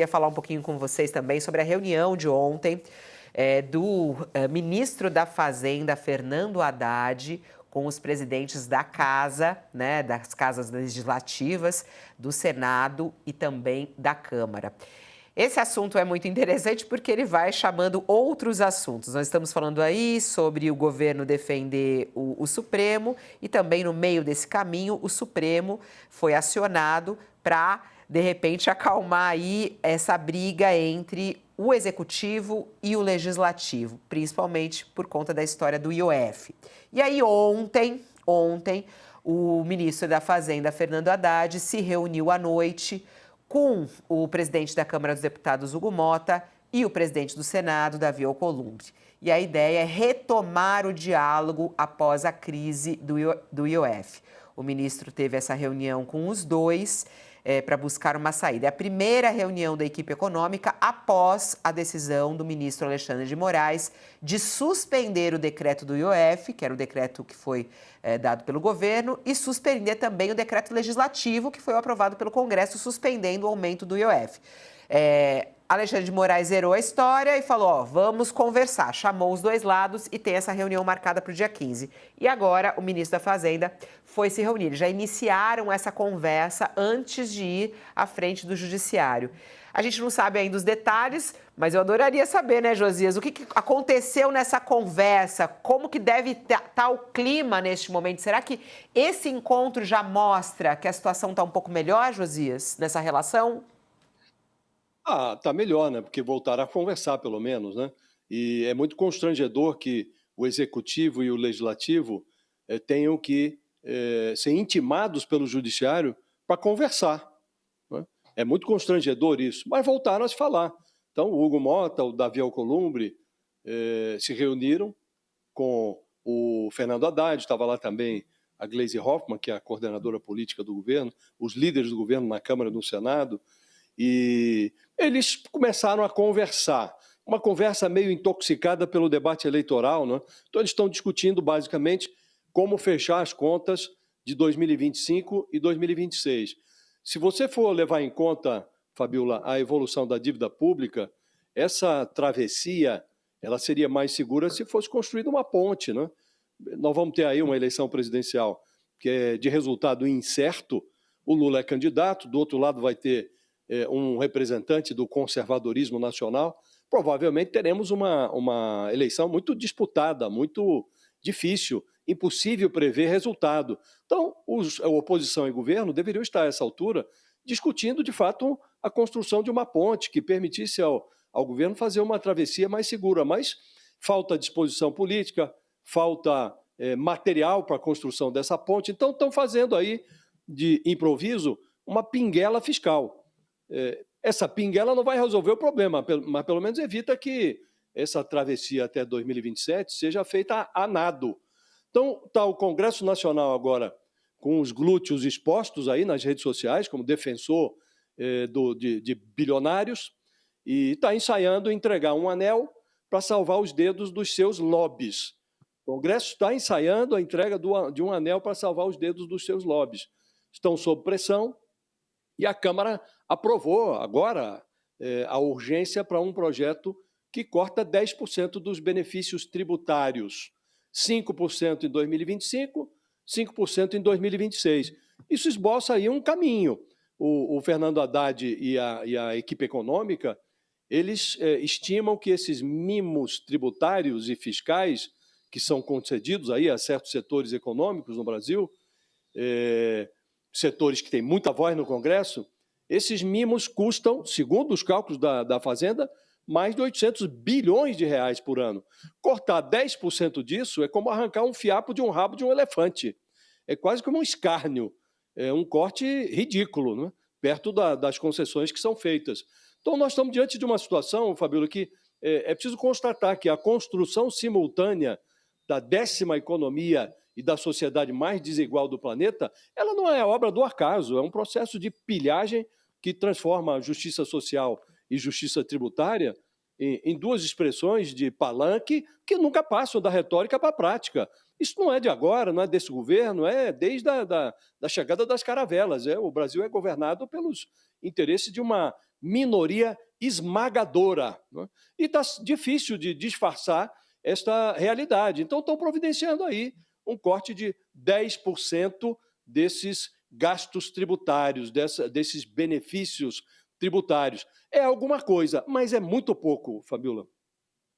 Queria falar um pouquinho com vocês também sobre a reunião de ontem do ministro da Fazenda, Fernando Haddad, com os presidentes da Casa, né, das casas legislativas, do Senado e também da Câmara. Esse assunto é muito interessante porque ele vai chamando outros assuntos. Nós estamos falando aí sobre o governo defender o Supremo e também no meio desse caminho o Supremo foi acionado para, de repente, acalmar aí essa briga entre o Executivo e o Legislativo, principalmente por conta da história do IOF. E aí ontem, o ministro da Fazenda, Fernando Haddad, se reuniu à noite com o presidente da Câmara dos Deputados, Hugo Motta, e o presidente do Senado, Davi Alcolumbre. E a ideia é retomar o diálogo após a crise do IOF. O ministro teve essa reunião com os dois para buscar uma saída. É a primeira reunião da equipe econômica após a decisão do ministro Alexandre de Moraes de suspender o decreto do IOF, que era o decreto que foi dado pelo governo, e suspender também o decreto legislativo que foi aprovado pelo Congresso, suspendendo o aumento do IOF. Alexandre de Moraes zerou a história e falou, ó, vamos conversar. Chamou os dois lados e tem essa reunião marcada para o dia 15. E agora o ministro da Fazenda foi se reunir. Eles já iniciaram essa conversa antes de ir à frente do Judiciário. A gente não sabe ainda os detalhes, mas eu adoraria saber, né, Josias, o que aconteceu nessa conversa, como que deve estar o clima neste momento. Será que esse encontro já mostra que a situação está um pouco melhor, Josias, nessa relação? Tá melhor, né? Porque voltaram a conversar, pelo menos, né? E é muito constrangedor que o Executivo e o Legislativo tenham que ser intimados pelo Judiciário para conversar, né? É muito constrangedor isso, mas voltaram a se falar. Então, o Hugo Motta, o Davi Alcolumbre se reuniram com o Fernando Haddad, estava lá também a Gleisi Hoffmann, que é a coordenadora política do governo, os líderes do governo na Câmara e no Senado, e eles começaram a conversar, uma conversa meio intoxicada pelo debate eleitoral, né? Então eles estão discutindo basicamente como fechar as contas de 2025 e 2026. Se você for levar em conta, Fabiola, a evolução da dívida pública, essa travessia ela seria mais segura se fosse construída uma ponte, né? Nós vamos ter aí uma eleição presidencial que é de resultado incerto, o Lula é candidato, do outro lado vai ter um representante do conservadorismo nacional, provavelmente teremos uma eleição muito disputada, muito difícil, impossível prever resultado. Então, a oposição e governo deveriam estar, a essa altura, discutindo, de fato, a construção de uma ponte que permitisse ao governo fazer uma travessia mais segura, mas falta disposição política, falta material para a construção dessa ponte, então estão fazendo aí, de improviso, uma pinguela fiscal. Essa pinguela não vai resolver o problema, mas pelo menos evita que essa travessia até 2027 seja feita a nado. Então, está o Congresso Nacional agora com os glúteos expostos aí nas redes sociais, como defensor de bilionários, e está ensaiando entregar um anel para salvar os dedos dos seus lobbies. O Congresso está ensaiando a entrega de um anel para salvar os dedos dos seus lobbies. Estão sob pressão, e a Câmara aprovou agora a urgência para um projeto que corta 10% dos benefícios tributários, 5% em 2025, 5% em 2026. Isso esboça aí um caminho. O Fernando Haddad e a equipe econômica, eles estimam que esses mimos tributários e fiscais que são concedidos aí a certos setores econômicos no Brasil, setores que têm muita voz no Congresso, esses mimos custam, segundo os cálculos da Fazenda, mais de 800 bilhões de reais por ano. Cortar 10% disso é como arrancar um fiapo de um rabo de um elefante. É quase como um escárnio, é um corte ridículo, né? Perto das concessões que são feitas. Então, nós estamos diante de uma situação, Fabíola, que é preciso constatar que a construção simultânea da 10ª economia e da sociedade mais desigual do planeta, ela não é obra do acaso, é um processo de pilhagem que transforma a justiça social e justiça tributária em duas expressões de palanque que nunca passam da retórica para a prática. Isso não é de agora, não é desse governo, é desde da chegada das caravelas. O Brasil é governado pelos interesses de uma minoria esmagadora. Né? E está difícil de disfarçar esta realidade. Então, estão providenciando aí um corte de 10% desses gastos tributários, desses benefícios tributários. É alguma coisa, mas é muito pouco, Fabiola.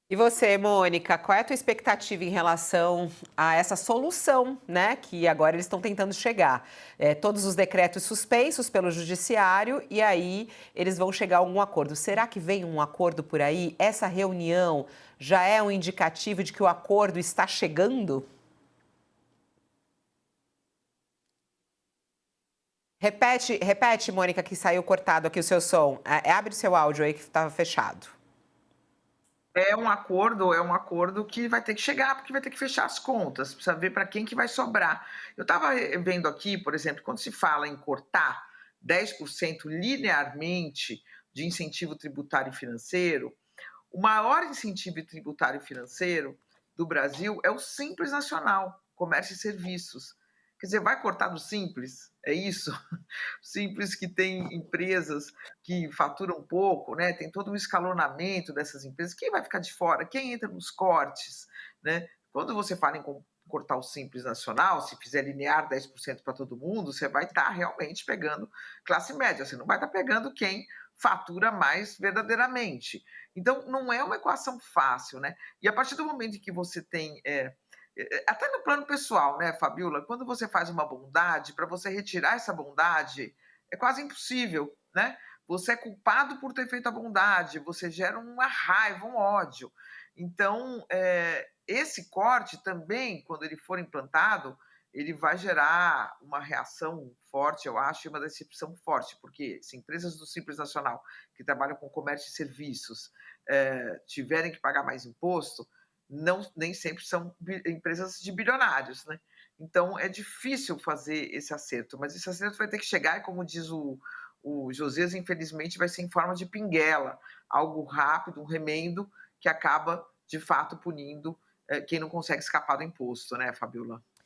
E você, Mônica, qual é a tua expectativa em relação a essa solução, né, que agora eles estão tentando chegar? Todos os decretos suspensos pelo judiciário e aí eles vão chegar a algum acordo. Será que vem um acordo por aí? Essa reunião já é um indicativo de que o acordo está chegando? Repete, Mônica, que saiu cortado aqui o seu som. Abre o seu áudio aí que estava fechado. É um acordo que vai ter que chegar, porque vai ter que fechar as contas, precisa ver para quem que vai sobrar. Eu estava vendo aqui, por exemplo, quando se fala em cortar 10% linearmente de incentivo tributário e financeiro, o maior incentivo tributário e financeiro do Brasil é o Simples Nacional, Comércio e Serviços. Quer dizer, vai cortar do Simples? É isso? Simples que tem empresas que faturam pouco, né? Tem todo um escalonamento dessas empresas. Quem vai ficar de fora? Quem entra nos cortes, né? Quando você fala em cortar o Simples Nacional, se fizer linear 10% para todo mundo, você vai estar realmente pegando classe média, você não vai estar pegando quem fatura mais verdadeiramente. Então, não é uma equação fácil, né? E a partir do momento em que você tem até no plano pessoal, né, Fabiola? Quando você faz uma bondade, para você retirar essa bondade, é quase impossível, né? Você é culpado por ter feito a bondade, você gera uma raiva, um ódio. Então, esse corte também, quando ele for implantado, ele vai gerar uma reação forte, eu acho, e uma decepção forte, porque se empresas do Simples Nacional, que trabalham com comércio e serviços, tiverem que pagar mais imposto, não, nem sempre são empresas de bilionários, né? Então é difícil fazer esse acerto, mas esse acerto vai ter que chegar, e como diz o Josias, infelizmente vai ser em forma de pinguela, algo rápido, um remendo que acaba de fato punindo quem não consegue escapar do imposto, né, Fabiola?